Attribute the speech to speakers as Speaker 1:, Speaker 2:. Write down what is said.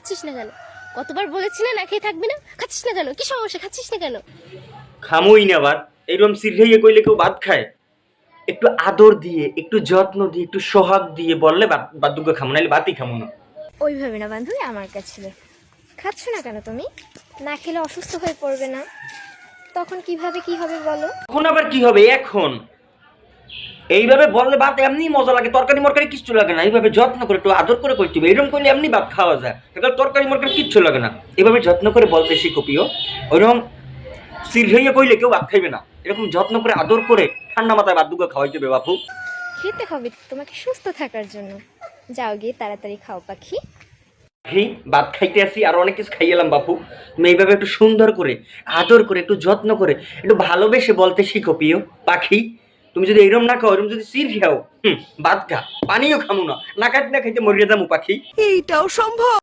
Speaker 1: খাচ্ছিস না কেন? কতবার বলেছি না খেয়ে থাকবি না? খাচ্ছিস না কেন? কি সমস্যা, খাচ্ছিস না কেন?
Speaker 2: খামোই না আবার এইরকম সিরহাইয়ে কইলে কেউ ভাত খায়? একটু আদর দিয়ে, একটু যত্ন দিয়ে, একটু সোহাগ দিয়ে বললে ভাত দুগ্গ খামো, নাহলে ভাতই খামো না।
Speaker 1: ওইভাবে না বান্ধবী, আমার কাছে খাচ্ছ না কেন তুমি? না খেলে অসুস্থ হয়ে পড়বে না? তখন কিভাবে কি হবে বলো?
Speaker 2: এখন আবার কি হবে এখন? এইভাবে বললে ভাত এমনি মজা লাগে, তরকারি মরকারি কিচ্ছু লাগে না। এইভাবে যত্ন করে একটু আদর করে করতে হবে, এরকম করলে এমনি ভাত খাওয়া যায়। এবার তরকারি মরকারি কিচ্ছু লাগে না। এভাবে যত্ন করে বলতে শিখো প্রিয়। ওইরকম সিরহাইয়ে কইলে কেউ ভাত খাইবে না। এরকম যত্ন করে আদর করে ঠান্ডা মাথায় ভাত দুগ্গ খাওয়াইতে হবে বাপু।
Speaker 1: খেতে হবে তোমাকে সুস্থ থাকার জন্য। যাও গিয়ে তাড়াতাড়ি খাও পাখি।
Speaker 2: এই ভাত খাইতে আসি আর অনেক কিছু খাইয়ে এলাম বাপু। তুমি এইভাবে একটু সুন্দর করে আদর করে একটু যত্ন করে একটু ভালোবেসে বলতে শিখো প্রিয় পাখি। তুমি যদি এরম না খাও, এরম যদি সির খাও, ভাত খা, পানিও খামো না, না খাইতে না খাইতে মরিয়া যাবো পাখি।
Speaker 3: এইটাও সম্ভব।